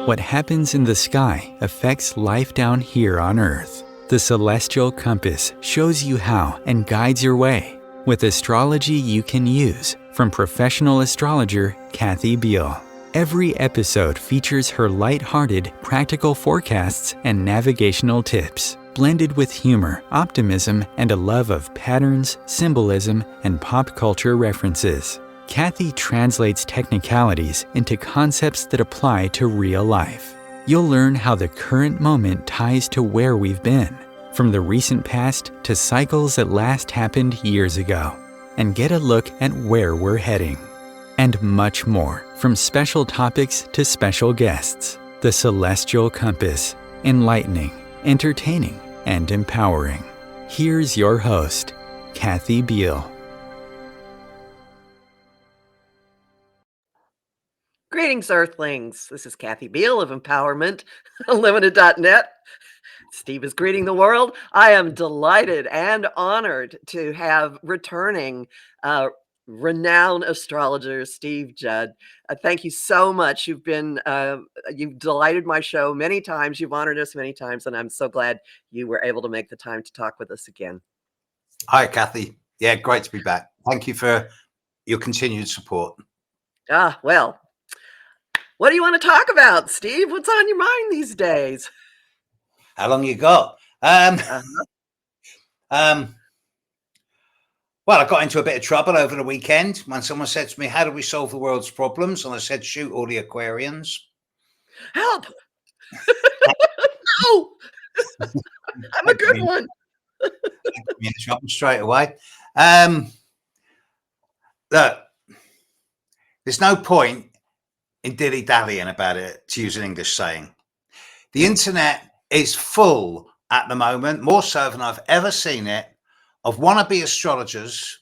What happens in the sky affects life down here on Earth. The celestial compass shows you how and guides your way with astrology you can use from professional astrologer Kathy Beal. Every episode features her light-hearted, practical forecasts and navigational tips, blended with humor, optimism, and a love of patterns, symbolism, and pop culture references. Kathy translates technicalities into concepts that apply to real life. You'll learn how the current moment ties to where we've been, from the recent past to cycles that last happened years ago, and get a look at where we're heading. And much more, from special topics to special guests. The Celestial Compass, enlightening, entertaining, and empowering. Here's your host, Kathy Beal. Greetings, Earthlings. This is Kathy Beal of Empowerment Unlimited.net. Steve is greeting the world. I am delighted and honored to have returning renowned astrologer Steve Judd. Thank you so much. You've delighted my show many times. You've honored us many times, and I'm so glad you were able to make the time to talk with us again. Hi, Kathy. Yeah, great to be back. Thank you for your continued support. Well, what do you want to talk about, Steve? What's on your mind these days? How long you got? Well, I got into a bit of trouble over the weekend when someone said to me, how do we solve the world's problems? And I said, shoot all the Aquarians. Help! No! I'm a good one. In trouble straight away. Look, there's no point in dilly-dallying about it, to use an English saying. The internet is full at the moment, more so than I've ever seen it, of wannabe astrologers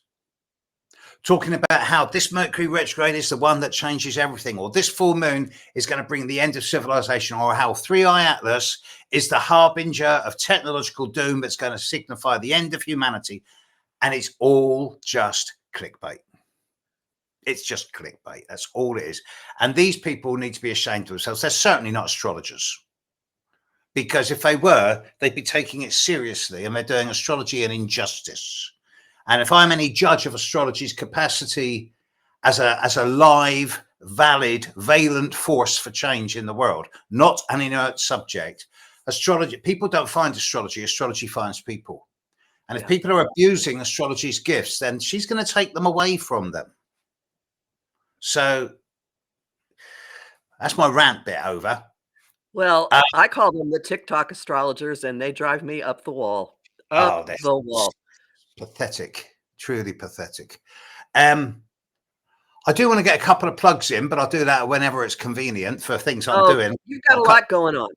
talking about how this Mercury retrograde is the one that changes everything, or this full moon is going to bring the end of civilization, or how 3i Atlas is the harbinger of technological doom that's going to signify the end of humanity. And it's all just clickbait. It's just clickbait. That's all it is. And these people need to be ashamed of themselves. They're certainly not astrologers. Because if they were, they'd be taking it seriously, and they're doing astrology an injustice. And if I'm any judge of astrology's capacity as a live, valid, valent force for change in the world, not an inert subject, astrology, people don't find astrology, astrology finds people. And if people are abusing astrology's gifts, then she's going to take them away from them. So that's my rant bit over. Well, I call them the TikTok astrologers, and they drive me up the wall. The wall. Pathetic, truly pathetic. I do want to get a couple of plugs in, but I'll do that whenever it's convenient for things I'm doing. You've got a lot going on.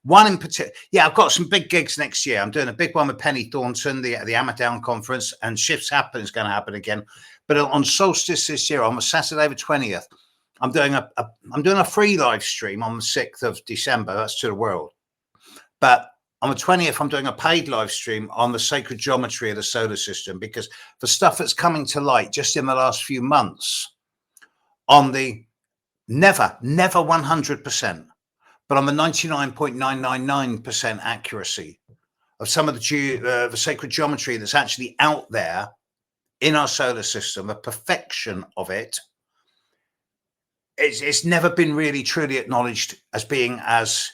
One in particular. Yeah, I've got some big gigs next year. I'm doing a big one with Penny Thornton, the Amadown conference, and Shifts Happen is going to happen again. But on solstice this year, on Saturday the 20th, I'm doing a free live stream on the 6th of December. That's to the world. But on the 20th, I'm doing a paid live stream on the sacred geometry of the solar system, because the stuff that's coming to light just in the last few months on the never 100%, but on the 99.999% accuracy of some of the sacred geometry that's actually out there in our solar system, the perfection of it, it's never been really truly acknowledged as being as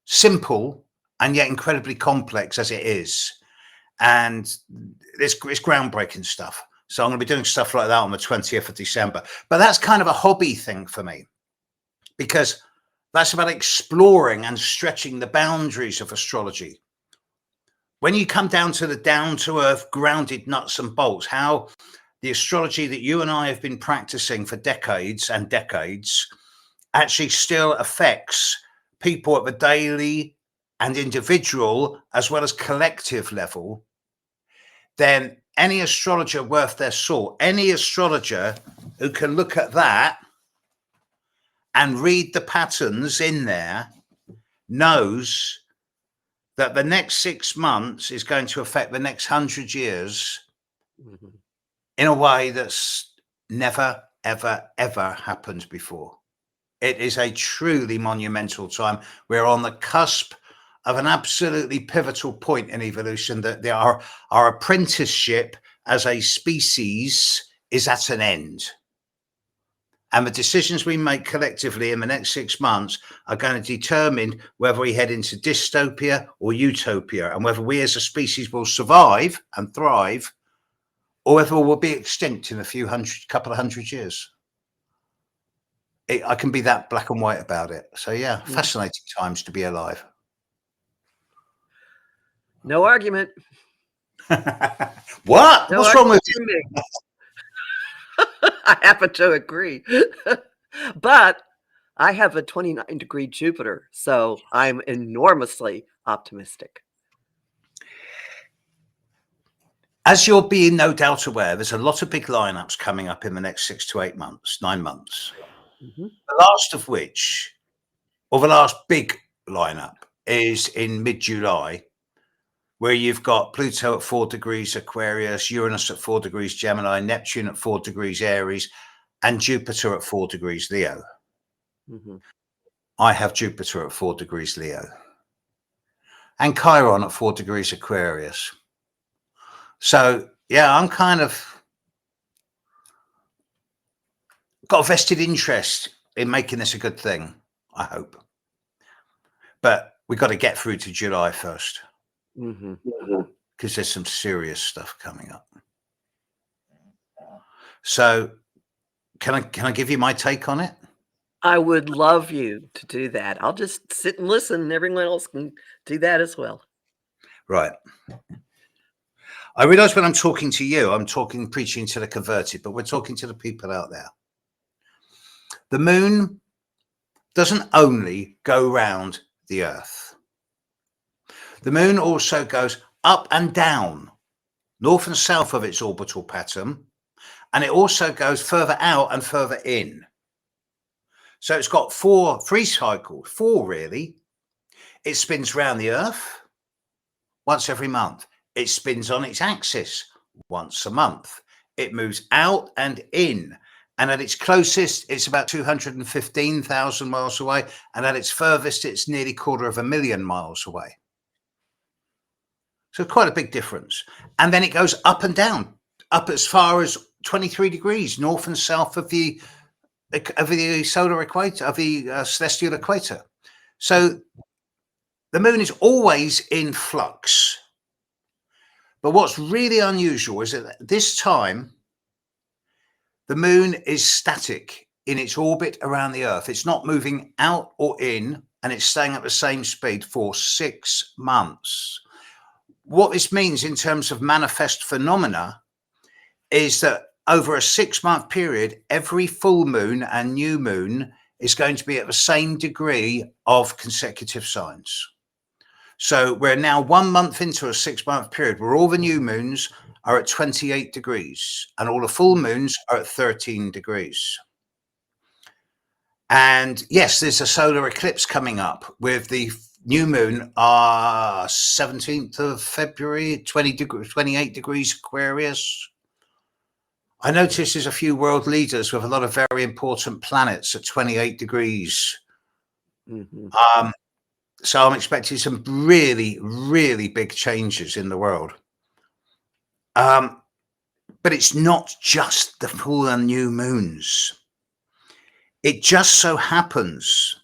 simple and yet incredibly complex as it is. And it's groundbreaking stuff. So I'm going to be doing stuff like that on the 20th of December. But that's kind of a hobby thing for me, because that's about exploring and stretching the boundaries of astrology. When you come down to the down-to-earth, grounded nuts and bolts, how the astrology that you and I have been practicing for decades and decades actually still affects people at the daily and individual as well as collective level, then any astrologer worth their salt, any astrologer who can look at that and read the patterns in there, knows that the next 6 months is going to affect the next 100 years in a way that's never, ever, ever happened before. It is a truly monumental time. We're on the cusp of an absolutely pivotal point in evolution, that our apprenticeship as a species is at an end. And the decisions we make collectively in the next 6 months are going to determine whether we head into dystopia or utopia, and whether we as a species will survive and thrive, or whether we'll be extinct in couple of hundred years. I can be that black and white about it. So yeah, fascinating times to be alive. No argument. What? No What's wrong with argument from me. I happen to agree. But I have a 29-degree Jupiter, so I'm enormously optimistic. As you're being no doubt aware, there's a lot of big lineups coming up in the next 6 to 8 months, 9 months. The last of which, or the last big lineup, is in mid-July, where you've got Pluto at 4 degrees Aquarius, Uranus at 4 degrees Gemini, Neptune at 4 degrees Aries, and Jupiter at 4 degrees Leo. I have Jupiter at 4 degrees Leo, and Chiron at 4 degrees Aquarius. So yeah, I'm kind of got a vested interest in making this a good thing, I hope. But we got to get through to July first, because there's some serious stuff coming up. So can I give you my take on it? I would love you to do that. I'll just sit and listen, and everyone else can do that as well. Right. I realize when I'm talking to you, I'm preaching to the converted, but we're talking to the people out there. The moon doesn't only go round the Earth. The moon also goes up and down, north and south of its orbital pattern, and it also goes further out and further in. So it's got four really. It spins round the Earth once every month. It spins on its axis once a month. It moves out and in. And at its closest, it's about 215,000 miles away. And at its furthest, it's nearly 250,000 miles away. So quite a big difference. And then it goes up and down, up as far as 23 degrees, north and south of the solar equator, of the celestial equator. So the moon is always in flux. But what's really unusual is that at this time, the moon is static in its orbit around the Earth. It's not moving out or in, and it's staying at the same speed for 6 months. What this means in terms of manifest phenomena is that over a 6-month period, every full moon and new moon is going to be at the same degree of consecutive signs. So we're now 1 month into a 6-month period where all the new moons are at 28 degrees and all the full moons are at 13 degrees. And yes, there's a solar eclipse coming up with the new moon 17th of February, 28 degrees Aquarius. I noticed there's a few world leaders with a lot of very important planets at 28 degrees. So I'm expecting some really, really big changes in the world. But it's not just the full and new moons. It just so happens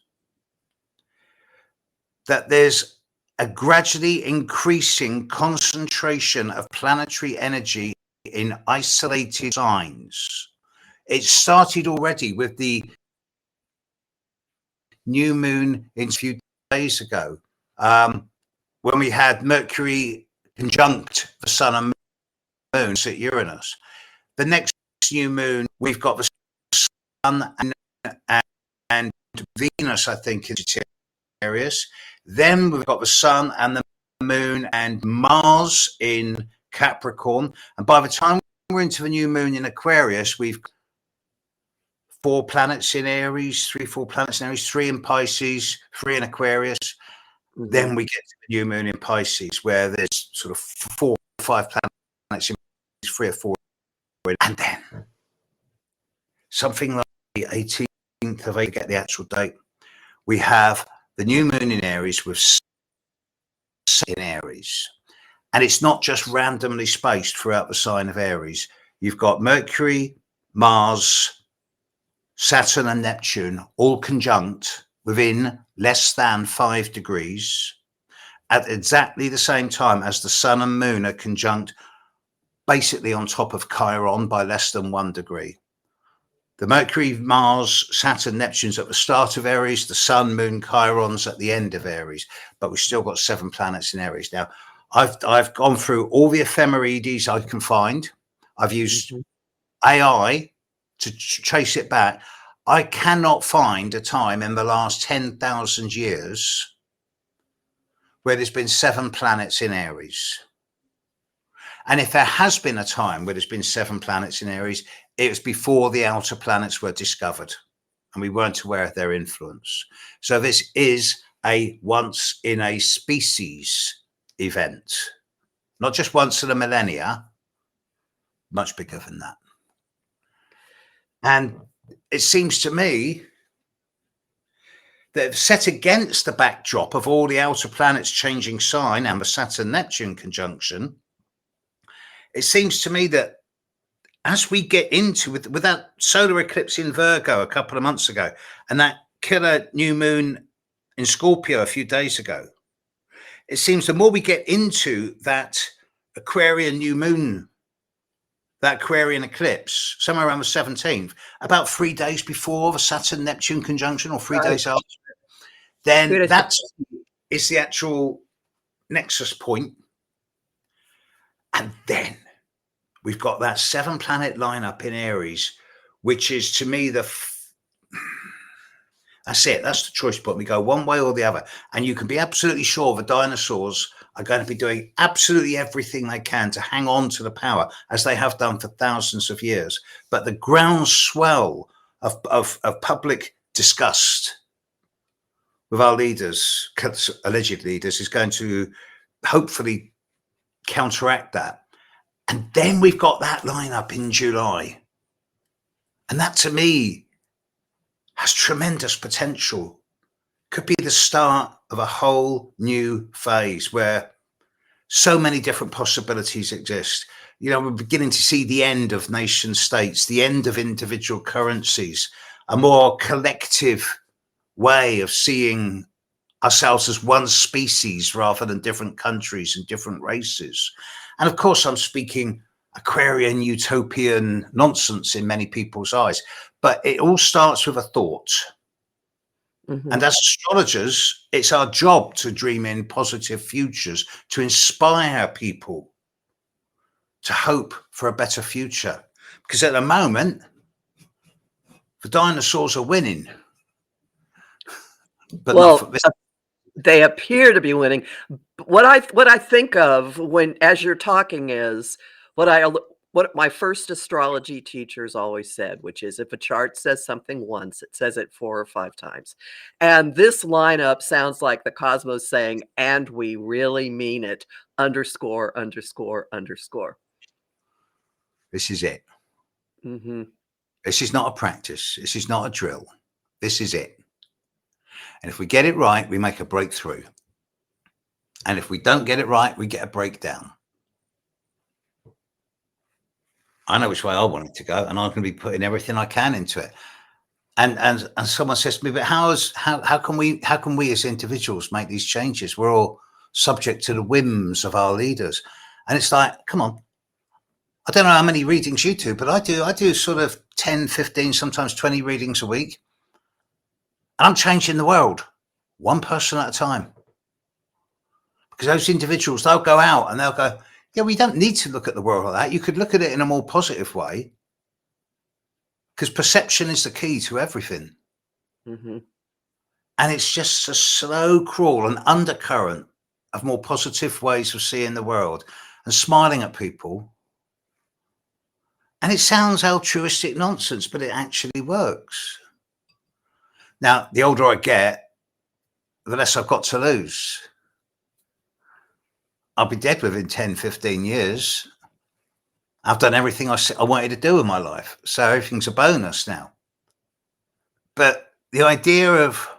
that there's a gradually increasing concentration of planetary energy in isolated signs. It started already with the new moon in a few days ago, when we had Mercury conjunct the Sun and Moon at Uranus. The next new moon, we've got the Sun and Venus, I think, in Sagittarius. Then we've got the Sun and the Moon and Mars in Capricorn. And by the time we're into the new moon in Aquarius, we've 4 planets in Aries, 4 planets in Aries, 3 in Pisces, 3 in Aquarius. Then we get to the new moon in Pisces, where there's sort of 4 or 5 planets in 3 or 4. And then something like the 18th 17th of April, get the actual date. We have the new moon in Aries with in Aries. And it's not just randomly spaced throughout the sign of Aries. You've got Mercury, Mars, Saturn and Neptune all conjunct within less than 5 degrees at exactly the same time as the sun and moon are conjunct basically on top of Chiron by less than 1 degree. The Mercury, Mars, Saturn, Neptune's at the start of Aries, the sun, moon, Chiron's at the end of Aries, but we've still got 7 planets in Aries. Now, I've gone through all the ephemerides I can find. I've used AI to trace it back. I cannot find a time in the last 10,000 years where there's been 7 planets in Aries. And if there has been a time where there's been 7 planets in Aries, it was before the outer planets were discovered and we weren't aware of their influence. So this is a once in a species event, not just once in a millennia, much bigger than that. And it seems to me that set against the backdrop of all the outer planets changing sign and the Saturn-Neptune conjunction, it seems to me that as we get into with that solar eclipse in Virgo a couple of months ago and that killer new moon in Scorpio a few days ago, it seems the more we get into that Aquarian new moon, that Aquarian eclipse, somewhere around the 17th, about 3 days before the Saturn-Neptune conjunction or 3 days after, then that is the actual nexus point. And then we've got that 7 planet lineup in Aries, which is to me that's it. That's the choice point. We go one way or the other. And you can be absolutely sure the dinosaurs are going to be doing absolutely everything they can to hang on to the power, as they have done for thousands of years. But the groundswell of public disgust with our leaders, alleged leaders, is going to hopefully counteract that. And then we've got that lineup in July. And that, to me, has tremendous potential. Could be the start of a whole new phase where so many different possibilities exist. You know, we're beginning to see the end of nation states, the end of individual currencies, a more collective way of seeing ourselves as one species rather than different countries and different races. And of course, I'm speaking Aquarian utopian nonsense in many people's eyes, but it all starts with a thought. And as astrologers, it's our job to dream in positive futures, to inspire people to hope for a better future. Because at the moment, the dinosaurs are winning. But Well, not for this. they appear to be winning. What I think of when, as you're talking, is what my first astrology teachers always said, which is if a chart says something once, it says it 4 or 5 times. And this lineup sounds like the cosmos saying, and we really mean it, underscore, underscore, underscore. This is it. This is not a practice. This is not a drill. This is it. And if we get it right, we make a breakthrough. And if we don't get it right, we get a breakdown. I know which way I want it to go, and I'm going to be putting everything I can into it. And someone says to me, but how can we as individuals make these changes? We're all subject to the whims of our leaders. And it's like, come on. I don't know how many readings you do, but I do sort of 10, 15, sometimes 20 readings a week. And I'm changing the world, one person at a time. Because those individuals, they'll go out and they'll go, yeah, we don't need to look at the world like that. You could look at it in a more positive way. Because perception is the key to everything. And it's just a slow crawl, an undercurrent of more positive ways of seeing the world and smiling at people. And it sounds altruistic nonsense, but it actually works. Now, the older I get, the less I've got to lose. I'll be dead within 10, 15 years. I've done everything I wanted to do in my life. So everything's a bonus now. But the idea of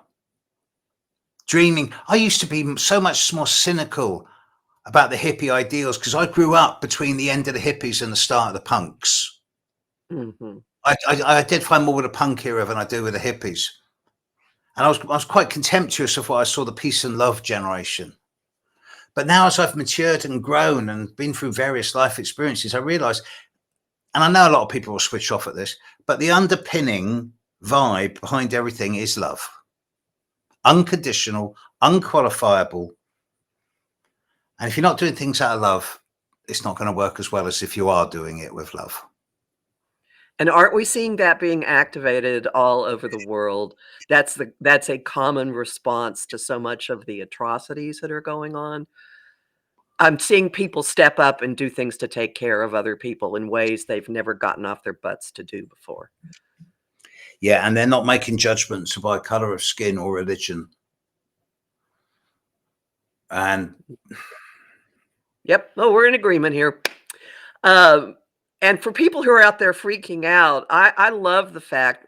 dreaming, I used to be so much more cynical about the hippie ideals because I grew up between the end of the hippies and the start of the punks. Mhm. I did find more with the punk era than I do with the hippies. And I was quite contemptuous of what I saw the peace and love generation. But now as I've matured and grown and been through various life experiences, I realize, and I know a lot of people will switch off at this, but the underpinning vibe behind everything is love. Unconditional, unqualifiable. And if you're not doing things out of love, it's not going to work as well as if you are doing it with love. And aren't we seeing that being activated all over the world? That's a common response to so much of the atrocities that are going on. I'm seeing people step up and do things to take care of other people in ways they've never gotten off their butts to do before. Yeah, and they're not making judgments by color of skin or religion. And Yep. Oh, we're in agreement here. Um, and for people who are out there freaking out, I love the fact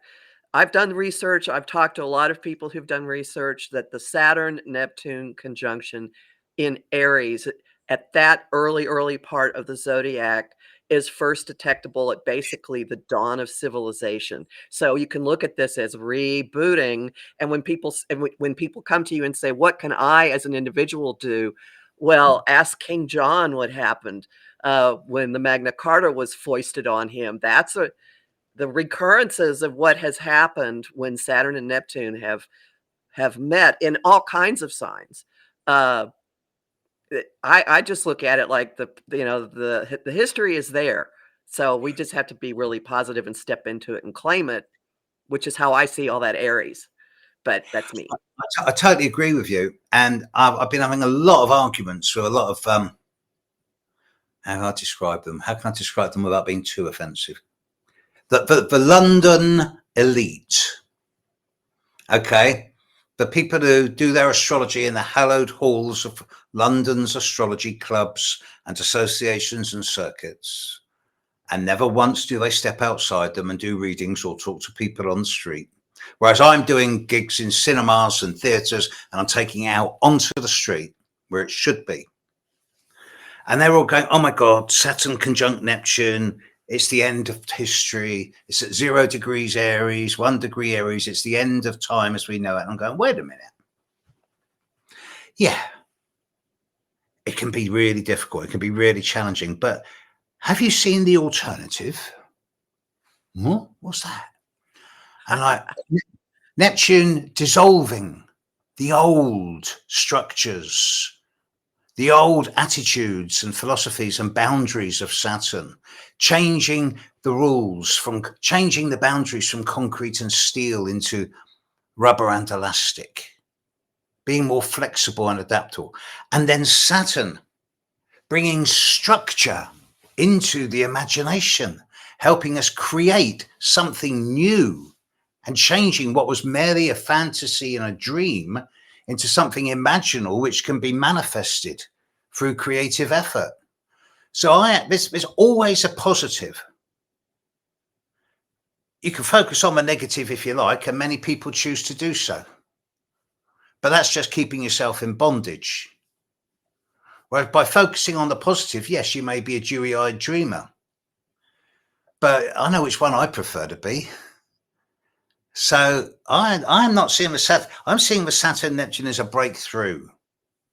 I've done research. I've talked to a lot of people who've done research that the Saturn-Neptune conjunction in Aries at that early part of the zodiac is first detectable at basically the dawn of civilization. So you can look at this as rebooting. And when people come to you and say, "What can I, as an individual, do?" Well, ask King John what happened when the Magna Carta was foisted on him. The recurrences of what has happened when Saturn and Neptune have met in all kinds of signs. Uh, I just look at it like the history is there, so we just have to be really positive and step into it and claim it, which is how I see all that Aries. But that's me. I totally agree with you. And I've been having a lot of arguments with a lot of, how can I describe them? How can I describe them without being too offensive? The London elite, okay? The people who do their astrology in the hallowed halls of London's astrology clubs and associations and circuits. And never once do they step outside them and do readings or talk to people on the street. Whereas I'm doing gigs in cinemas and theatres and I'm taking it out onto the street where it should be. And they're all going, "Oh my God, Saturn conjunct Neptune. It's the end of history. It's at 0 degrees Aries, 1 degree Aries. It's the end of time as we know it." And I'm going, wait a minute. Yeah, it can be really difficult. It can be really challenging. But have you seen the alternative? What's that? And like Neptune dissolving the old structures, the old attitudes and philosophies and boundaries of Saturn, changing the rules, from changing the boundaries from concrete and steel into rubber and elastic, being more flexible and adaptable. And then Saturn bringing structure into the imagination, helping us create something new and changing what was merely a fantasy and a dream into something imaginal which can be manifested through creative effort. So there's always a positive. You can focus on the negative if you like, and many people choose to do so. But that's just keeping yourself in bondage. Whereas by focusing on the positive, yes, you may be a dewy-eyed dreamer. But I know which one I prefer to be. So I'm not seeing the Saturn. I'm seeing the Saturn Neptune as a breakthrough,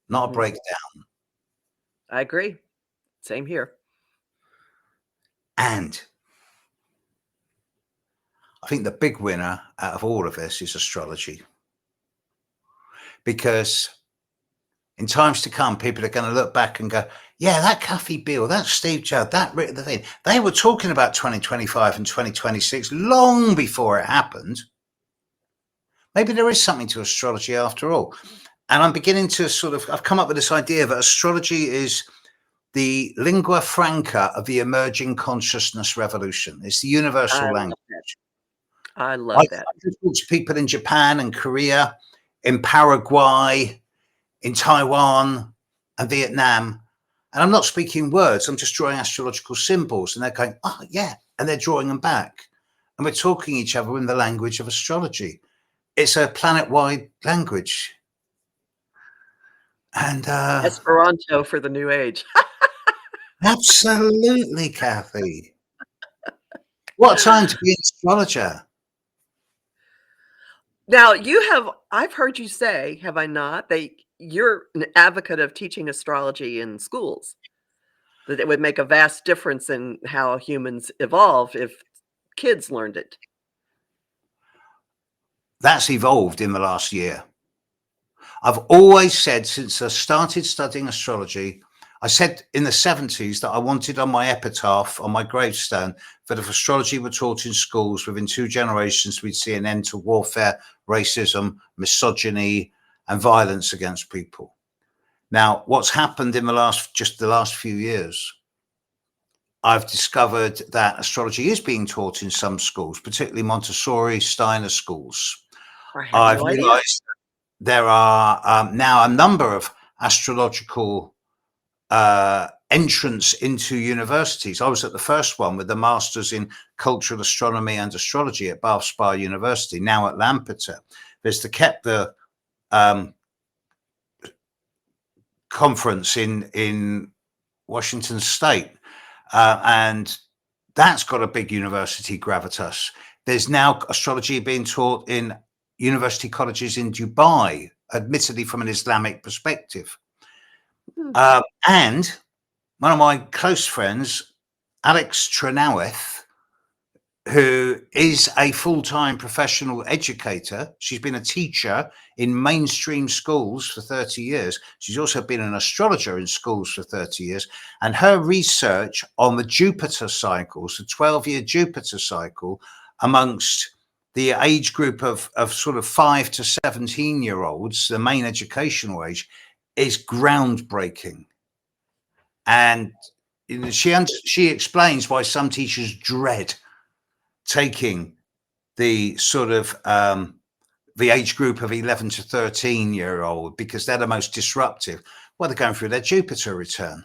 not a breakdown. I agree. Same here. And I think the big winner out of all of this is astrology. Because in times to come, people are going to look back and go, yeah, that Kathy Beale, that Steve Judd, that the thing. They were talking about 2025 and 2026 long before it happened. Maybe there is something to astrology after all. And I'm beginning to I've come up with this idea that astrology is the lingua franca of the emerging consciousness revolution. It's the universal language. I love that. I talk to people in Japan and Korea, in Paraguay, in Taiwan and Vietnam. And I'm not speaking words. I'm just drawing astrological symbols. And they're going, oh, yeah. And they're drawing them back. And we're talking each other in the language of astrology. it's a planet-wide language. And Esperanto for the new age. absolutely, Kathy. What a time to be an astrologer. Now, I've heard you say, have I not, that you're an advocate of teaching astrology in schools, that it would make a vast difference in how humans evolve if kids learned it. That's evolved in the last year. I've always said, since I started studying astrology, I said in the 70s that I wanted on my epitaph, on my gravestone, that if astrology were taught in schools, within 2 generations, we'd see an end to warfare, racism, misogyny, and violence against people. Now, what's happened in the last few years, I've discovered that astrology is being taught in some schools, particularly Montessori, Steiner schools. I had I've no idea. realized there are now a number of astrological entrance into universities. I was at the first one with the Masters in Cultural Astronomy and Astrology at Bath Spa University, now at Lampeter. There's the Kepler conference in Washington State, and that's got a big university gravitas. There's now astrology being taught in university colleges in Dubai, admittedly from an Islamic perspective. And one of my close friends, Alex Trenoweth, who is a full-time professional educator. She's been a teacher in mainstream schools for 30 years. She's also been an astrologer in schools for 30 years. And her research on the Jupiter cycles, the 12-year Jupiter cycle, amongst the age group of sort of 5 to 17-year-olds, the main educational age, is groundbreaking. And she explains why some teachers dread taking the sort of the age group of 11 to 13-year-old, because they're the most disruptive. Well, they're going through their Jupiter return.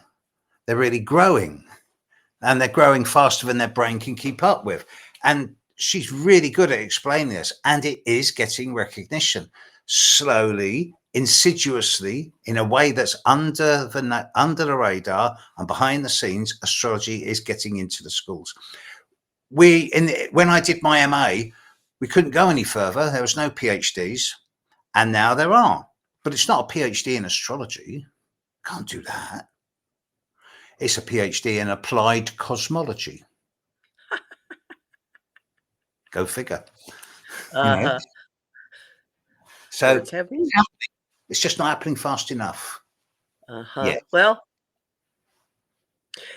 They're really growing, and they're growing faster than their brain can keep up with. And she's really good at explaining this, and it is getting recognition slowly, insidiously, in a way that's under the radar and behind the scenes. Astrology is getting into the schools. When I did my MA, we couldn't go any further. There was no PhDs, and now there are. But it's not a PhD in astrology. Can't do that. It's a PhD in applied cosmology. Go figure. You know? So it's just not happening fast enough. Yeah. Well,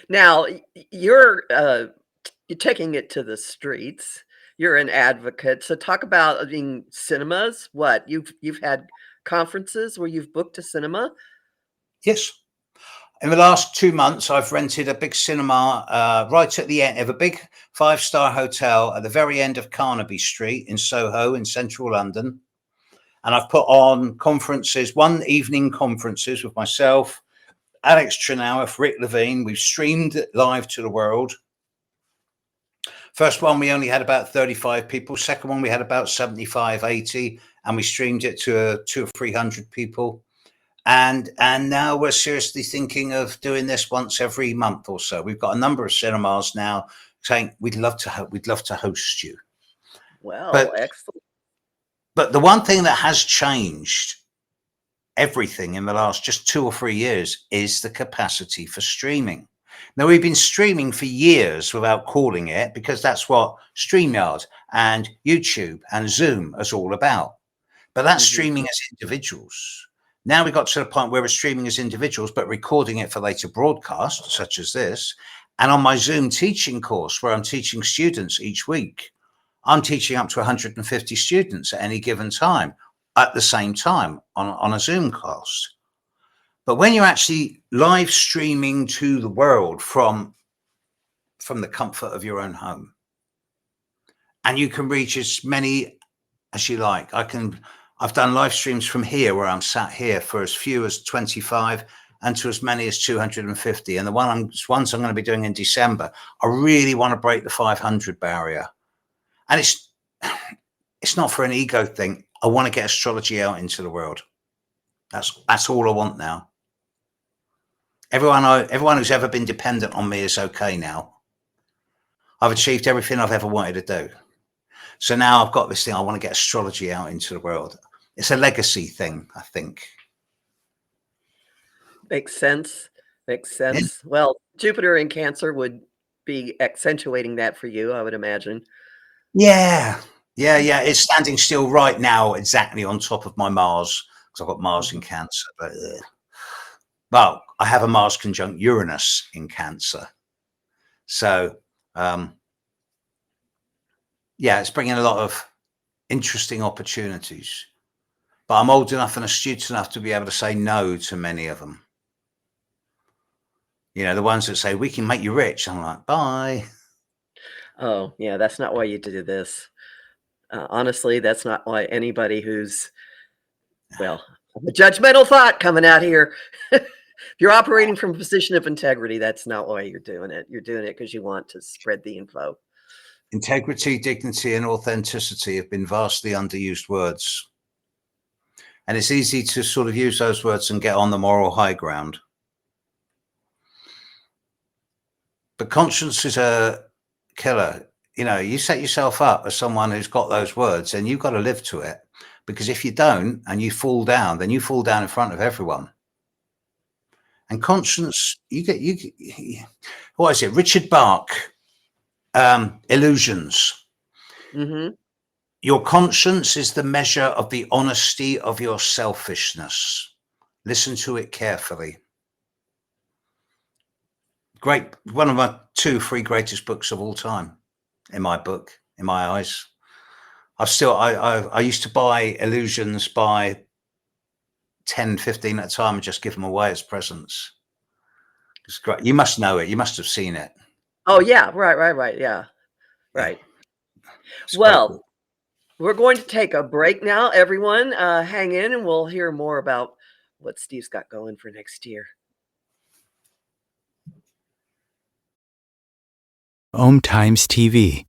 now you're taking it to the streets. You're an advocate. So talk about, I mean, cinemas. What you've had conferences where you've booked a cinema? Yes. In the last 2 months, I've rented a big cinema right at the end of a big 5-star hotel at the very end of Carnaby Street in Soho in central London. And I've put on conferences, one evening conferences with myself, Alex Trenoweth, Rick Levine. We've streamed it live to the world. First one, we only had about 35 people. Second one, we had about 75, 80, and we streamed it to 200 or 300 people. And now we're seriously thinking of doing this once every month or so. We've got a number of cinemas now saying we'd love to host you. Well, excellent. But the one thing that has changed everything in the last just 2 or 3 years is the capacity for streaming. Now, we've been streaming for years without calling it, because that's what StreamYard and YouTube and Zoom is all about. But that's streaming as individuals. Now we got to the point where we're streaming as individuals, but recording it for later broadcast, such as this. And on my Zoom teaching course, where I'm teaching students each week, I'm teaching up to 150 students at any given time, at the same time on a Zoom class. But when you're actually live streaming to the world from the comfort of your own home, and you can reach as many as you like. I've done live streams from here, where I'm sat here, for as few as 25 and to as many as 250. And the ones I'm going to be doing in December, I really want to break the 500 barrier. And it's not for an ego thing. I want to get astrology out into the world. That's all I want now. Everyone who's ever been dependent on me is okay now. I've achieved everything I've ever wanted to do. So now I've got this thing. I want to get astrology out into the world. It's a legacy thing, I think. Makes sense. Makes Yeah. sense. Well, Jupiter in Cancer would be accentuating that for you, I would imagine. Yeah. It's standing still right now, exactly on top of my Mars, because I've got Mars in Cancer. But well, I have a Mars conjunct Uranus in Cancer. So, yeah, it's bringing a lot of interesting opportunities. But I'm old enough and astute enough to be able to say no to many of them. You know, the ones that say, we can make you rich. I'm like, bye. Oh, yeah, that's not why you did this. Honestly, that's not why anybody who's, well, a judgmental thought coming out here. If you're operating from a position of integrity, that's not why you're doing it. You're doing it because you want to spread the info. Integrity, dignity, and authenticity have been vastly underused words. And it's easy to sort of use those words and get on the moral high ground. But conscience is a killer. You know, you set yourself up as someone who's got those words and you've got to live to it. Because if you don't and you fall down, then you fall down in front of everyone. And conscience, what is it? Richard Bach, Illusions. Mm-hmm. Your conscience is the measure of the honesty of your selfishness. Listen to it carefully. Great. One of my 3 greatest books of all time in my book, in my eyes. I used to buy Illusions by 10, 15 at a time and just give them away as presents. It's great. You must know it. You must have seen it. Oh, yeah. Right. Yeah. Right. It's Well, we're going to take a break now, everyone. Hang in and we'll hear more about what Steve's got going for next year. Om Times TV.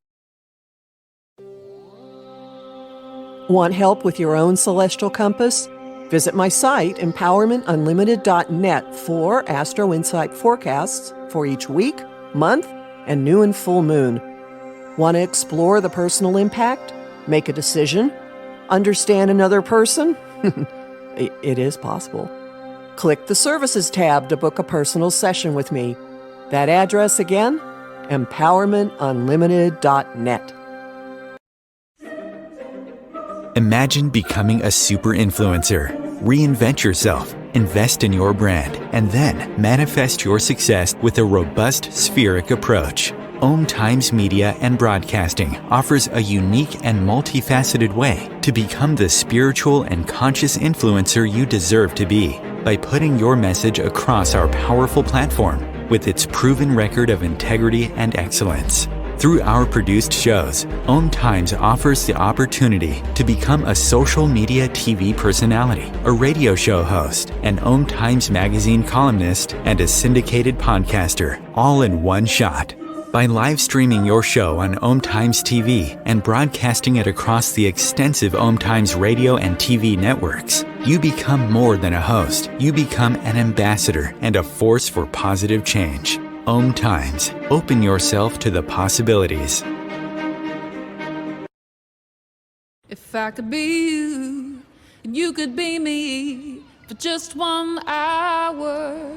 Want help with your own celestial compass? Visit my site, empowermentunlimited.net, for Astro Insight forecasts for each week, month, and new and full moon. Want to explore the personal impact? Make a decision? Understand another person? It is possible. Click the Services tab to book a personal session with me. That address again? empowermentunlimited.net. Imagine becoming a super influencer. Reinvent yourself, invest in your brand, and then manifest your success with a robust spheric approach. Om Times Media and Broadcasting offers a unique and multifaceted way to become the spiritual and conscious influencer you deserve to be by putting your message across our powerful platform with its proven record of integrity and excellence. Through our produced shows, Om Times offers the opportunity to become a social media TV personality, a radio show host, an Om Times magazine columnist, and a syndicated podcaster, all in one shot. By live streaming your show on Om Times TV and broadcasting it across the extensive Om Times radio and TV networks, you become more than a host. You become an ambassador and a force for positive change. Om Times. Open yourself to the possibilities. If I could be you, and you could be me for just 1 hour.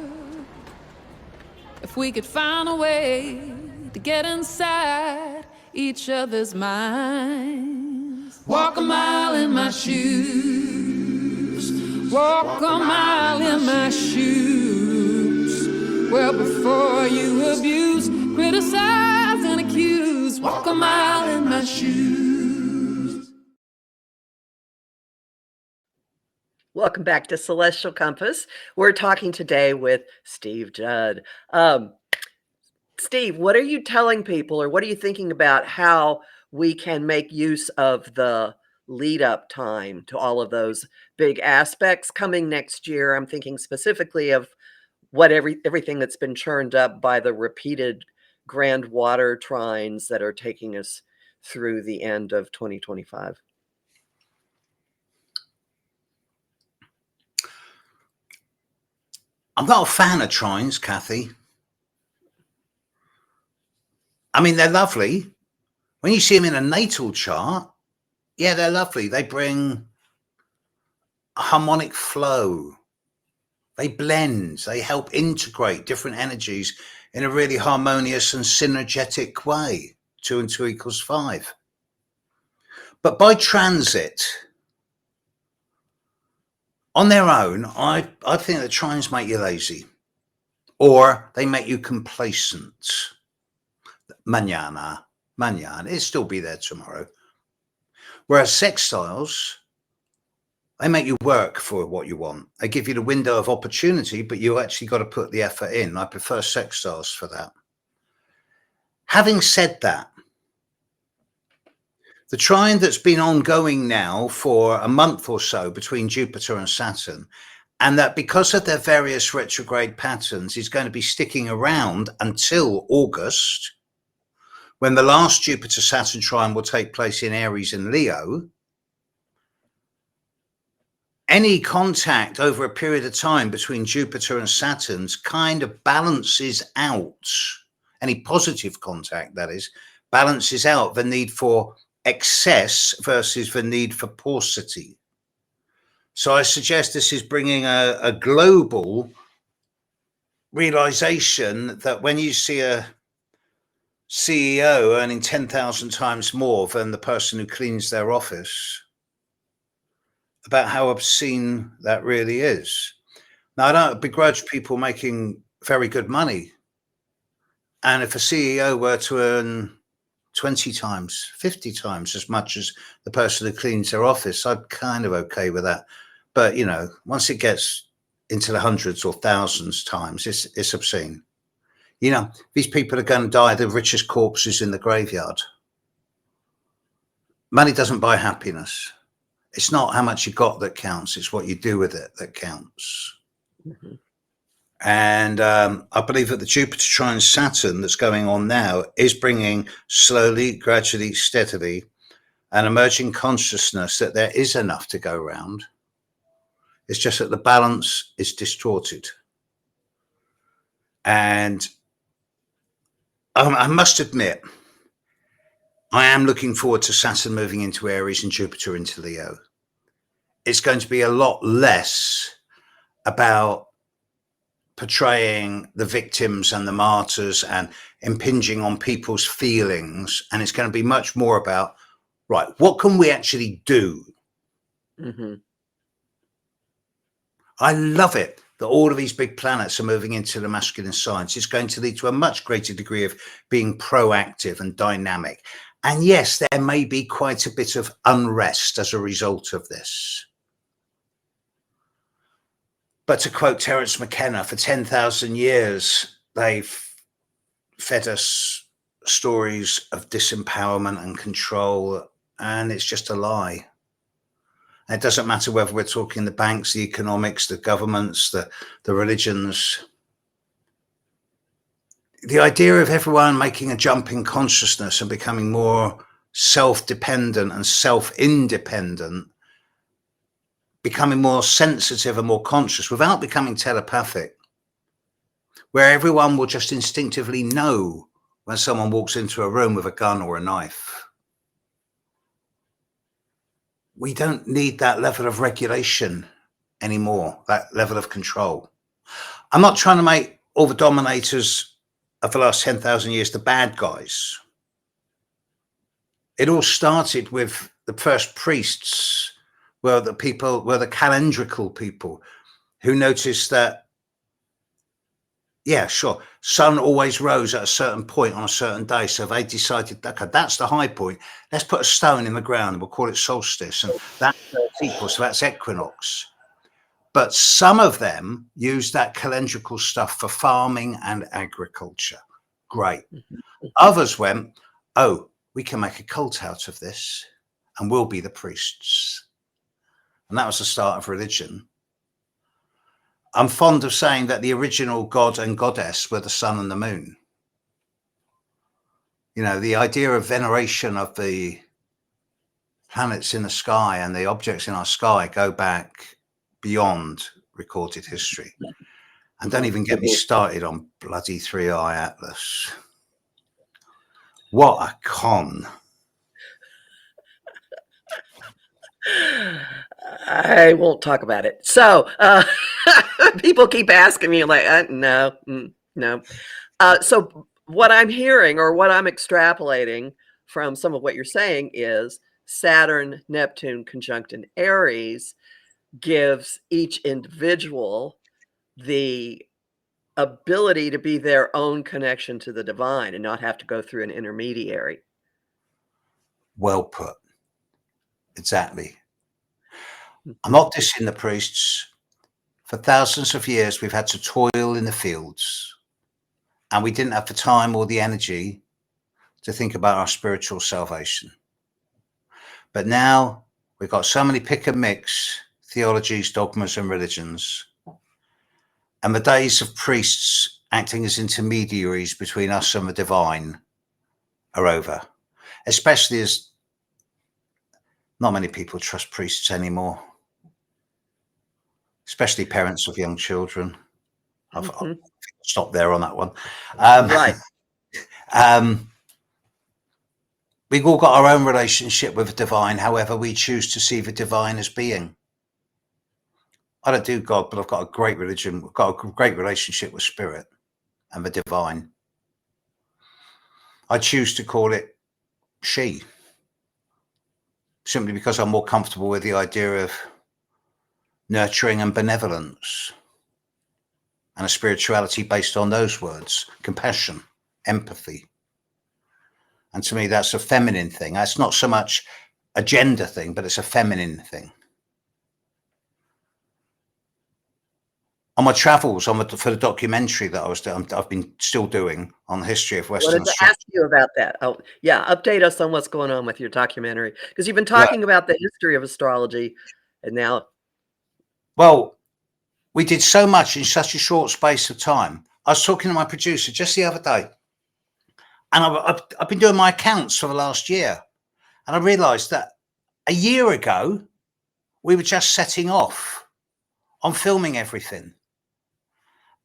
If we could find a way to get inside each other's minds. Walk a mile in my shoes. Walk a mile in my shoes. Well, before you abuse, criticize, and accuse, walk a mile in my shoes. Welcome back to Celestial Compass. We're talking today with Steve Judd. Steve, what are you telling people, or what are you thinking about how we can make use of the lead up time to all of those big aspects coming next year? I'm thinking specifically of what everything that's been churned up by the repeated grand water trines that are taking us through the end of 2025. I'm not a fan of trines, Kathy. I mean, they're lovely. When you see them in a natal chart, yeah, they're lovely. They bring a harmonic flow. They blend. They help integrate different energies in a really harmonious and synergetic way. 2 and 2 equals 5. But by transit, on their own, I think that trines make you lazy, or they make you complacent. Mañana, it'll still be there tomorrow. Whereas sextiles, they make you work for what you want. They give you the window of opportunity, but you actually got to put the effort in. I prefer sextiles for that. Having said that, the trine that's been ongoing now for a month or so between Jupiter and Saturn, and that because of their various retrograde patterns is going to be sticking around until August, when the last Jupiter-Saturn trine will take place in Aries and Leo. Any contact over a period of time between Jupiter and Saturn's kind of balances out, any positive contact, that is, balances out the need for excess versus the need for paucity. So I suggest this is bringing a global realization that when you see a CEO earning 10,000 times more than the person who cleans their office, about how obscene that really is. Now, I don't begrudge people making very good money. And if a CEO were to earn 20 times, 50 times as much as the person who cleans their office, I'm kind of okay with that. But, you know, once it gets into the hundreds or thousands times, it's obscene. You know, these people are going to die the richest corpses in the graveyard. Money doesn't buy happiness. It's not how much you got that counts. It's what you do with it that counts. Mm-hmm. And I believe that the Jupiter trine Saturn that's going on now is bringing slowly, gradually, steadily an emerging consciousness that there is enough to go around. It's just that the balance is distorted. And I must admit, I am looking forward to Saturn moving into Aries and Jupiter into Leo. It's going to be a lot less about portraying the victims and the martyrs and impinging on people's feelings. And it's going to be much more about, right, what can we actually do? Mm-hmm. I love it that all of these big planets are moving into the masculine signs. It's going to lead to a much greater degree of being proactive and dynamic. And yes, there may be quite a bit of unrest as a result of this. But to quote Terence McKenna, for 10,000 years, they've fed us stories of disempowerment and control, and it's just a lie. It doesn't matter whether we're talking the banks, the economics, the governments, the religions. The idea of everyone making a jump in consciousness and becoming more self-dependent and self-independent, becoming more sensitive and more conscious without becoming telepathic, where everyone will just instinctively know when someone walks into a room with a gun or a knife. We don't need that level of regulation anymore, that level of control. I'm not trying to make all the dominators of the last 10,000 years the bad guys. It all started with the first priests, were the calendrical people who noticed that, yeah, sure, sun always rose at a certain point on a certain day. So they decided, okay, that's the high point. Let's put a stone in the ground and we'll call it solstice. And that's equal, so that's equinox. But some of them used that calendrical stuff for farming and agriculture. Great. Others went, oh, we can make a cult out of this and we'll be the priests. And that was the start of religion. I'm fond of saying that the original god and goddess were the sun and the moon. You know, the idea of veneration of the planets in the sky and the objects in our sky go back beyond recorded history. And don't even get me started on bloody 3i Atlas. What a con. I won't talk about it. So people keep asking me, like, no. So what I'm hearing, or what I'm extrapolating from some of what you're saying, is Saturn, Neptune conjunct in Aries gives each individual the ability to be their own connection to the divine and not have to go through an intermediary. Well put. Exactly. I'm not dissing the priests. For thousands of years, we've had to toil in the fields, and we didn't have the time or the energy to think about our spiritual salvation. But now we've got so many pick and mix theologies, dogmas, and religions, and the days of priests acting as intermediaries between us and the divine are over, especially as not many people trust priests anymore, especially parents of young children. I've stopped there on that one. Right. We've all got our own relationship with the divine, however we choose to see the divine as being. I don't do God, but I've got a great religion. I've got a great relationship with spirit and the divine. I choose to call it she, simply because I'm more comfortable with the idea of nurturing and benevolence, and a spirituality based on those words: compassion, empathy. And to me, that's a feminine thing. That's not so much a gender thing, but it's a feminine thing. On my travels, for the documentary that I've been still doing on the history of I Western wanted to astrology. ask you about that. Oh, yeah. Update us on what's going on with your documentary, because you've been Well, talking about the history of astrology, and now. well, we did so much in such a short space of time. I was talking to my producer just the other day, and I've been doing my accounts for the last year, and I realized that a year ago, we were just setting off on filming everything.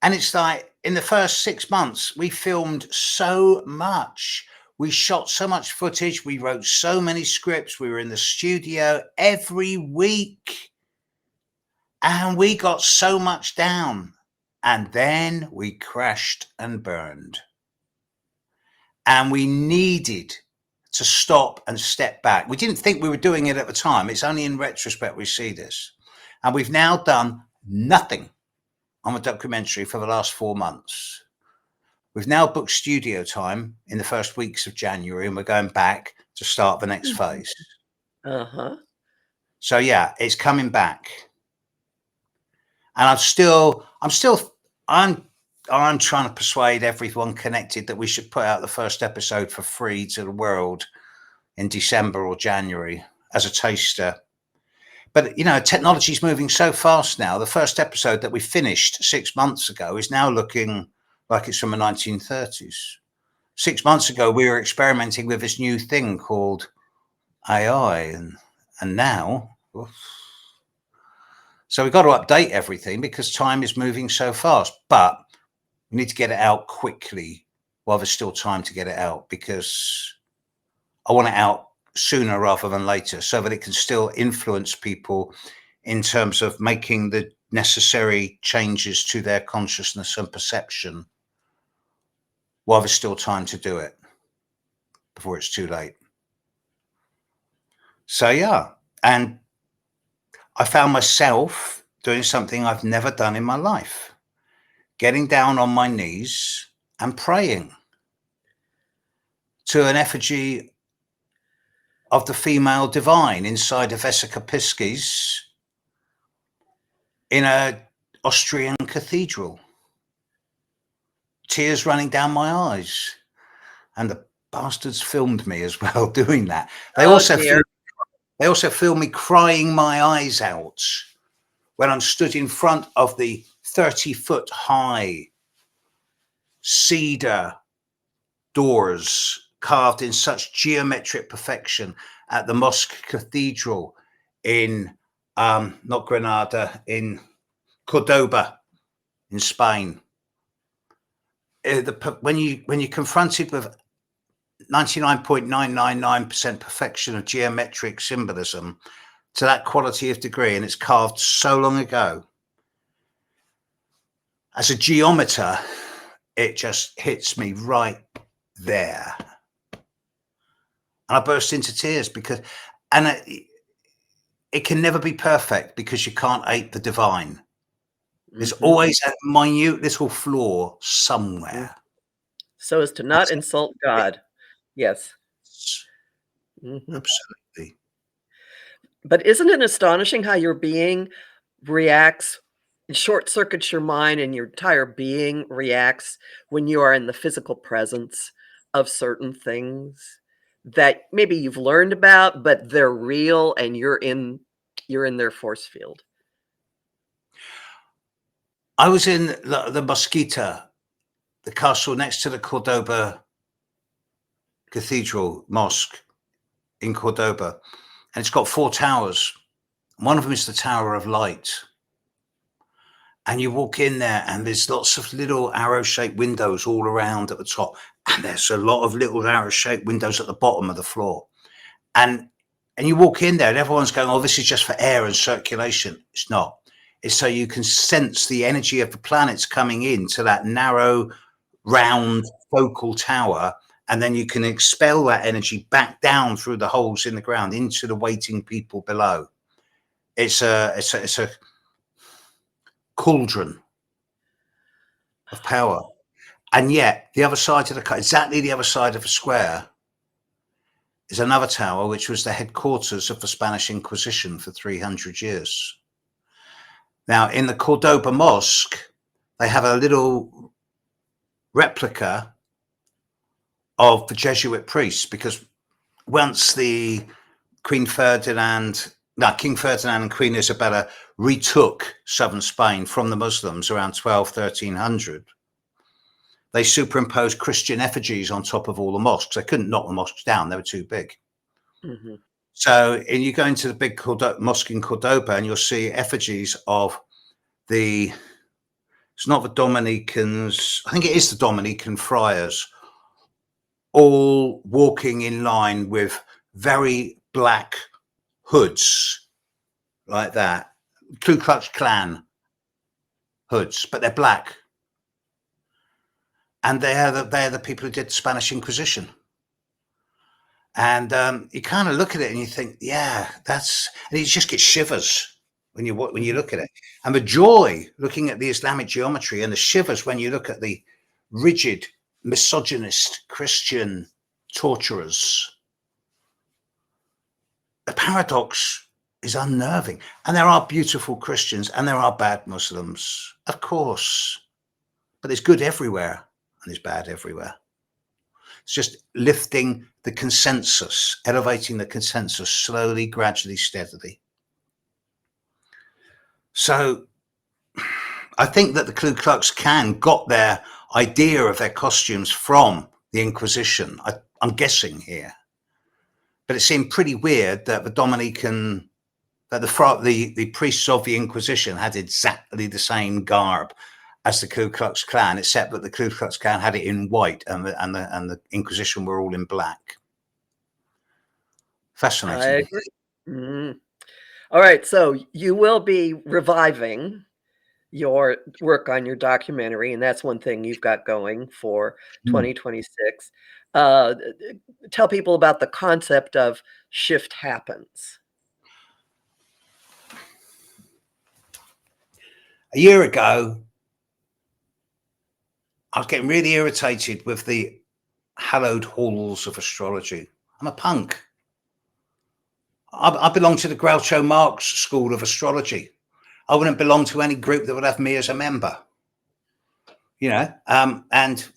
And it's like, in the first 6 months, we filmed so much. We shot so much footage. We wrote so many scripts. We were in the studio every week. And we got so much down. And then we crashed and burned. And we needed to stop and step back. We didn't think we were doing it at the time. It's only in retrospect we see this. And we've now done nothing on the documentary for the last 4 months. We've now booked studio time in the first weeks of January, and we're going back to start the next phase. So yeah, it's coming back. And I'm trying to persuade everyone connected that we should put out the first episode for free to the world in December or January as a taster. But, you know, technology is moving so fast now. The first episode that we finished 6 months ago is now looking like it's from the 1930s. 6 months ago, we were experimenting with this new thing called AI, and now, oof. So we've got to update everything because time is moving so fast. But we need to get it out quickly while there's still time to get it out, because I want it out sooner rather than later, so that it can still influence people in terms of making the necessary changes to their consciousness and perception while there's still time to do it before it's too late. So yeah, and I found myself doing something I've never done in my life, getting down on my knees and praying to an effigy of the female divine inside of Eschatology in a Austrian cathedral. Tears running down my eyes, and the bastards filmed me as well doing that. They also filmed me crying my eyes out when I'm stood in front of the 30-foot high cedar doors carved in such geometric perfection at the Mosque Cathedral in not Granada, in Cordoba in Spain. When you're confronted with 99.999% perfection of geometric symbolism to that quality of degree, and it's carved so long ago, as a geometer, it just hits me right there. And I burst into tears because, and it can never be perfect because you can't ape the divine. There's always a minute little flaw somewhere. So as to not insult God. Yes. Absolutely. But isn't it astonishing how your being reacts, short circuits your mind, and your entire being reacts when you are in the physical presence of certain things that maybe you've learned about, but they're real and you're in their force field? I was in the Mosquita, the castle next to the Cordoba Cathedral Mosque in Cordoba, and it's got 4 towers. One of them is the Tower of Light. And you walk in there and there's lots of little arrow-shaped windows all around at the top. And there's a lot of little arrow-shaped windows at the bottom of the floor. And you walk in there and everyone's going, oh, this is just for air and circulation. It's not. It's so you can sense the energy of the planets coming into that narrow, round, focal tower. And then you can expel that energy back down through the holes in the ground into the waiting people below. It's a cauldron of power. And yet the other side of exactly the other side of the square is another tower, which was the headquarters of the Spanish Inquisition for 300 years. Now, in the Cordoba Mosque, they have a little replica of the Jesuit priests, because once King Ferdinand and Queen Isabella retook southern Spain from the Muslims around 1300, they superimposed Christian effigies on top of all the mosques. They couldn't knock the mosques down. They were too big. Mm-hmm. So you go into the big mosque in Cordoba and you'll see effigies of it's not the Dominicans, I think it is the Dominican friars, all walking in line with very black hoods like that. Ku Klux Klan hoods, but they're black. And they're the people who did the Spanish Inquisition. And you kind of look at it and you think, yeah, and you just get shivers when you look at it. And the joy looking at the Islamic geometry, and the shivers when you look at the rigid, misogynist Christian torturers. The paradox is unnerving. And there are beautiful Christians and there are bad Muslims, of course. But there's good everywhere and there's bad everywhere. It's just lifting the consensus, elevating the consensus slowly, gradually, steadily. So I think that the Ku Klux Klan got their idea of their costumes from the Inquisition. I'm guessing here. But it seemed pretty weird that the priests of the Inquisition had exactly the same garb as the Ku Klux Klan, except that the Ku Klux Klan had it in white and the Inquisition were all in black. Fascinating. I agree. Mm. All right, so you will be reviving your work on your documentary, and that's one thing you've got going for 2026. Tell people about the concept of shift happens. A year ago, I was getting really irritated with the hallowed halls of astrology. I'm a punk. I belong to the Groucho Marx school of astrology. I wouldn't belong to any group that would have me as a member. And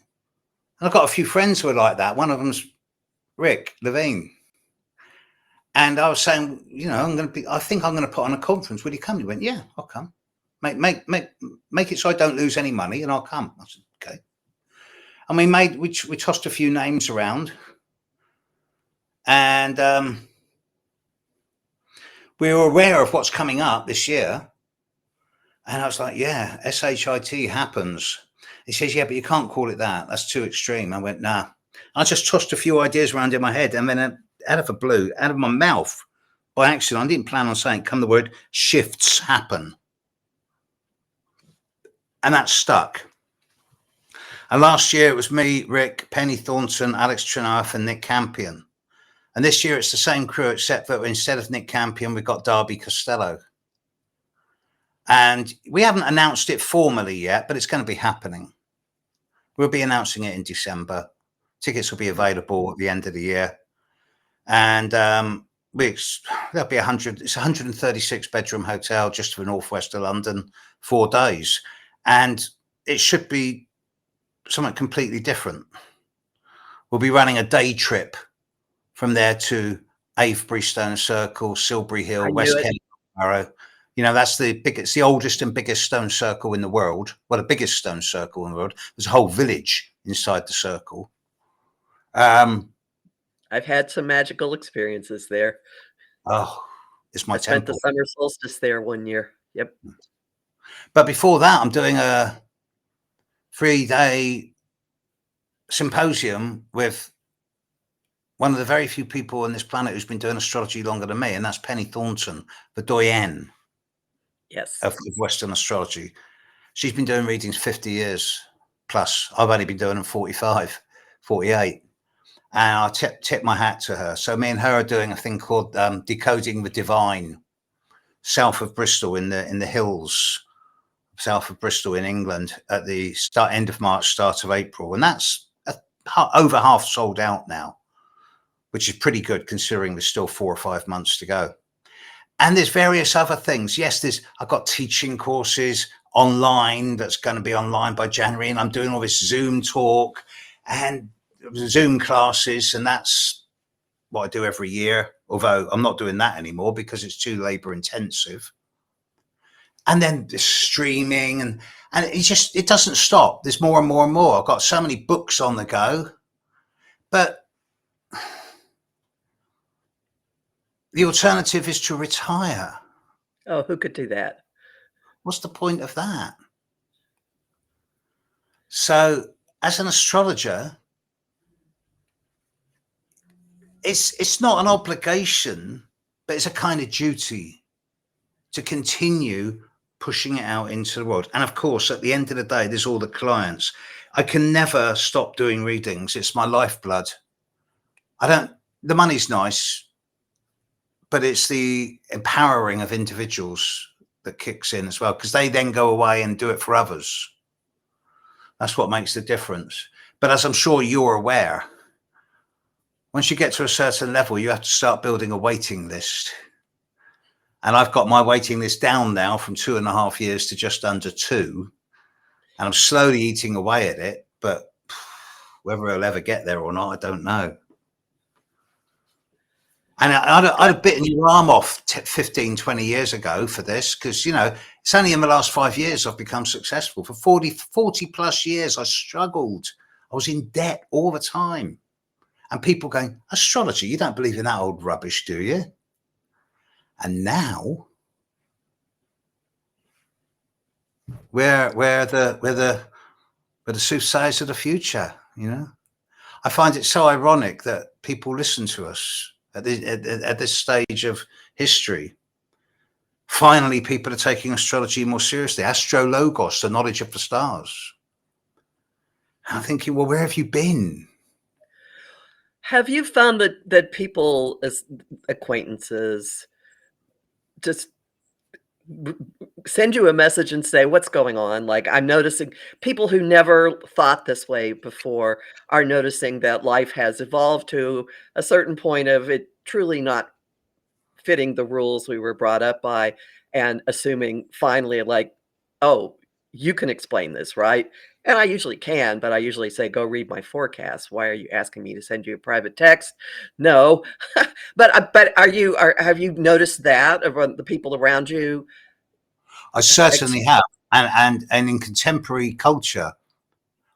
I've got a few friends who are like that. One of them's Rick Levine. And I was saying, I think I'm going to put on a conference. Will you come? He went, yeah, I'll come. Make it so I don't lose any money and I'll come. I said, okay. And we tossed a few names around. And we were aware of what's coming up this year. And I was like, yeah, SHIT happens. He says, yeah, but you can't call it that. That's too extreme. I went, nah. I just tossed a few ideas around in my head, and then out of the blue, out of my mouth, by accident, I didn't plan on saying, come the word shifts happen. And that stuck. And last year it was me, Rick, Penny Thornton, Alex Trenoff, and Nick Campion. And this year it's the same crew, except that instead of Nick Campion, we've got Darby Costello. And we haven't announced it formally yet, but it's going to be happening. We'll be announcing it in December. Tickets will be available at the end of the year. And there'll be 100. It's a 136 bedroom hotel just to the northwest of London, 4 days. And it should be something completely different. We'll be running a day trip from there to Avebury Stone Circle, Silbury Hill, West Kent, Barrow. You know, that's it's the oldest and biggest stone circle in the world. Well, the biggest stone circle in the world. There's a whole village inside the circle. I've had some magical experiences there. Oh, it's my I spent temple. the summer solstice there one year. Yep. But before that, I'm doing a 3-day symposium with one of the very few people on this planet who's been doing astrology longer than me, and that's Penny Thornton, the doyenne of Western astrology. She's been doing readings 50 years plus. I've only been doing them 45, 48. And I tip my hat to her. So me and her are doing a thing called Decoding the Divine, south of Bristol in the hills, south of Bristol in England, at the end of March, start of April. And that's over half sold out now, which is pretty good considering there's still 4 or 5 months to go. And there's various other things. Yes, I've got teaching courses online that's going to be online by January, and I'm doing all this Zoom talk and Zoom classes, and that's what I do every year, although I'm not doing that anymore because it's too labor intensive. And then the streaming, and it doesn't stop. There's more and more and more. I've got so many books on the go, but the alternative is to retire. Oh, who could do that? What's the point of that? So as an astrologer, it's not an obligation, but it's a kind of duty to continue pushing it out into the world. And of course, at the end of the day, there's all the clients. I can never stop doing readings. It's my lifeblood. The money's nice, but it's the empowering of individuals that kicks in as well, because they then go away and do it for others. That's what makes the difference. But as I'm sure you're aware, once you get to a certain level, you have to start building a waiting list. And I've got my waiting list down now from 2.5 years to just under 2. And I'm slowly eating away at it, but whether I'll ever get there or not, I don't know. And I'd have bitten your arm off 15, 20 years ago for this, because, you know, it's only in the last 5 years I've become successful. For 40 plus years, I struggled. I was in debt all the time. And people going, astrology, you don't believe in that old rubbish, do you? And now we're the soothsayers of the future, you know. I find it so ironic that people listen to us at this stage of history. Finally, people are taking astrology more seriously. Astrologos, the knowledge of the stars. I'm thinking, well, where have you been? Have you found that people, as acquaintances, just send you a message and say, what's going on? Like, I'm noticing people who never thought this way before are noticing that life has evolved to a certain point of it truly not fitting the rules we were brought up by, and assuming finally, like, oh, you can explain this, right? And I usually can, but I usually say, go read my forecast. Why are you asking me to send you a private text? No. But have you noticed that of the people around you? I certainly have. And in contemporary culture,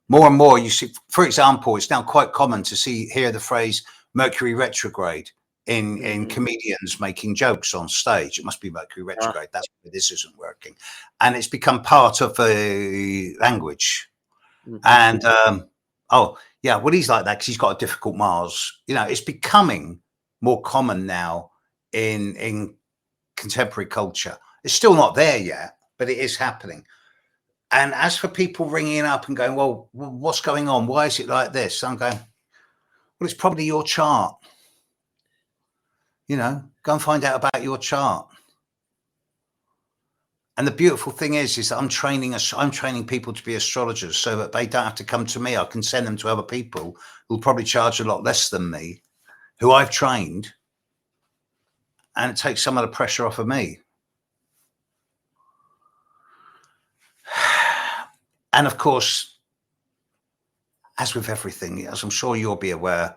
more and more you see, for example, it's now quite common to hear the phrase Mercury retrograde in comedians making jokes on stage. It must be Mercury retrograde. That's why this isn't working. And it's become part of the language. And, oh, yeah, well, he's like that because he's got a difficult Mars. You know, it's becoming more common now in contemporary culture. It's still not there yet, but it is happening. And as for people ringing up and going, well, what's going on? Why is it like this? I'm going, well, it's probably your chart. You know, go and find out about your chart. And the beautiful thing is that I'm training people to be astrologers so that they don't have to come to me. I can send them to other people who'll probably charge a lot less than me, who I've trained, and it takes some of the pressure off of me. And of course, as with everything, as I'm sure you'll be aware,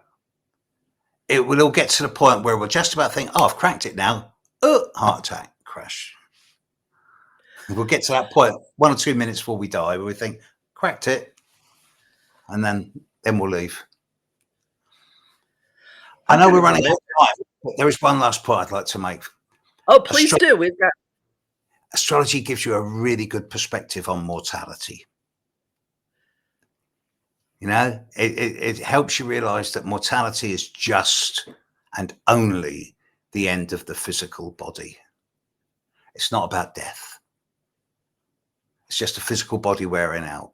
it will all get to the point where we'll just about think, oh, I've cracked it now. Oh, heart attack, crash. We'll get to that point 1 or 2 minutes before we die where we think, cracked it. And then we'll leave. I know we're running out of time, but there is one last point I'd like to make. Oh, please do. We've got astrology gives you a really good perspective on mortality. You know, it helps you realize that mortality is just and only the end of the physical body. It's not about death. It's just a physical body wearing out.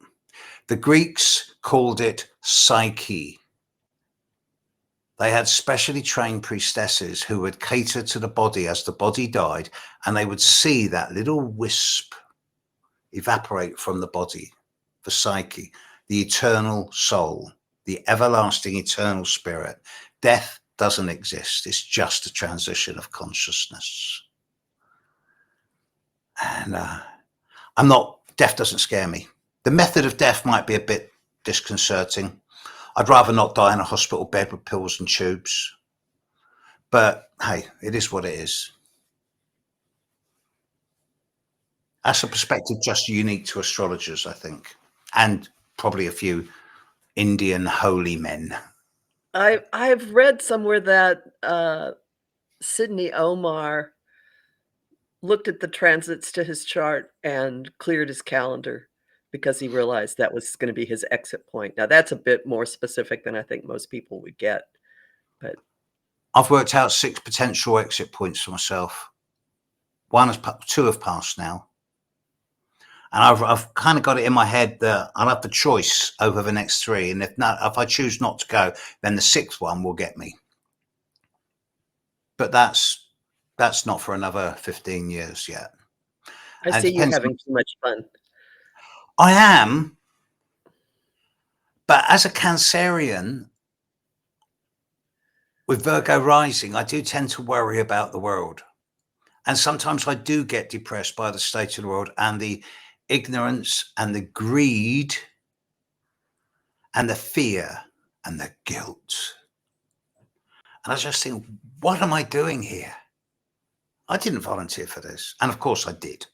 The Greeks called it psyche. They had specially trained priestesses who would cater to the body as the body died, and they would see that little wisp evaporate from the body, the psyche, the eternal soul, the everlasting eternal spirit. Death doesn't exist. It's just a transition of consciousness. And death doesn't scare me. The method of death might be a bit disconcerting. I'd rather not die in a hospital bed with pills and tubes. But hey, it is what it is. That's a perspective just unique to astrologers, I think, and probably a few Indian holy men. I've read somewhere that Sidney Omar looked at the transits to his chart and cleared his calendar because he realized that was going to be his exit point. Now, that's a bit more specific than I think most people would get. But I've worked out 6 potential exit points for myself. 2 have passed now. And I've kind of got it in my head that I'll have the choice over the next 3. And if I choose not to go, then the 6th one will get me. But that's not for another 15 years yet. I see you having too much fun. I am. But as a Cancerian, with Virgo rising, I do tend to worry about the world. And sometimes I do get depressed by the state of the world and the ignorance and the greed and the fear and the guilt. And I just think, what am I doing here? I didn't volunteer for this. And of course I did.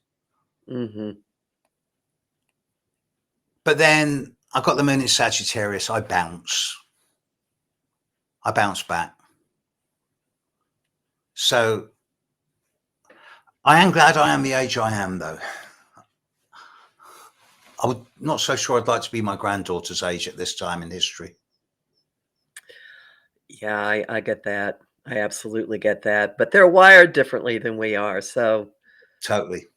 But then I got the moon in Sagittarius. I bounce back. So I am glad I am the age I am, though. I'm not so sure I'd like to be my granddaughter's age at this time in history. Yeah, I get that. I absolutely get that. But they're wired differently than we are. So Totally.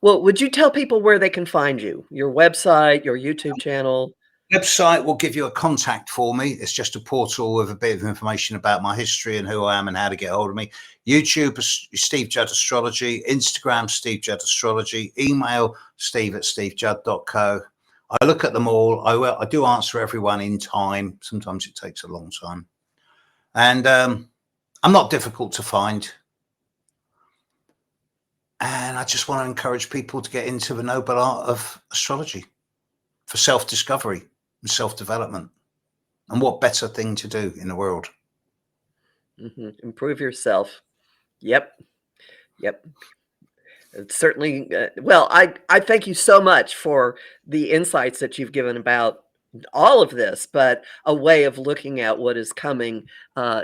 Well, would you tell people where they can find you? Your website, your YouTube channel? Website will give you a contact for me. It's just a portal with a bit of information about my history and who I am and how to get hold of me. YouTube, Steve Judd Astrology. Instagram, Steve Judd Astrology. Email, steve@stevejudd.co. I look at them all. I do answer everyone in time. Sometimes it takes a long time. And I'm not difficult to find. And I just want to encourage people to get into the noble art of astrology for self-discovery and self-development. And what better thing to do in the world? Improve yourself. Yep. It's certainly, well, I thank you so much for the insights that you've given about all of this, but a way of looking at what is coming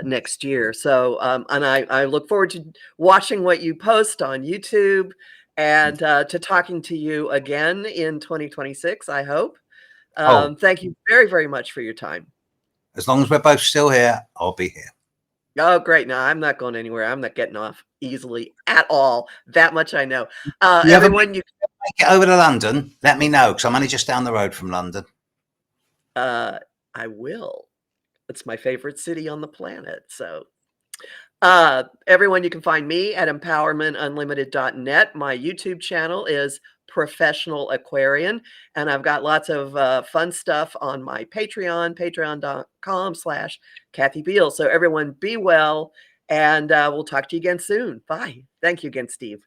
next year. So, and I look forward to watching what you post on YouTube and to talking to you again in 2026, I hope. Oh, Thank you very, very much for your time. as long as we're both still here, I'll be here. Oh, great. No, I'm not going anywhere. I'm not getting off easily at all. That much I know. You ever Everyone, you make it over to London? Let me know, because I'm only just down the road from London. I will. It's my favorite city on the planet. So, everyone, you can find me at empowermentunlimited.net. My YouTube channel is Professional Aquarian, and I've got lots of fun stuff on my Patreon, patreon.com/Kathy Beal. So everyone be well, and we'll talk to you again soon. Bye. Thank you again, Steve.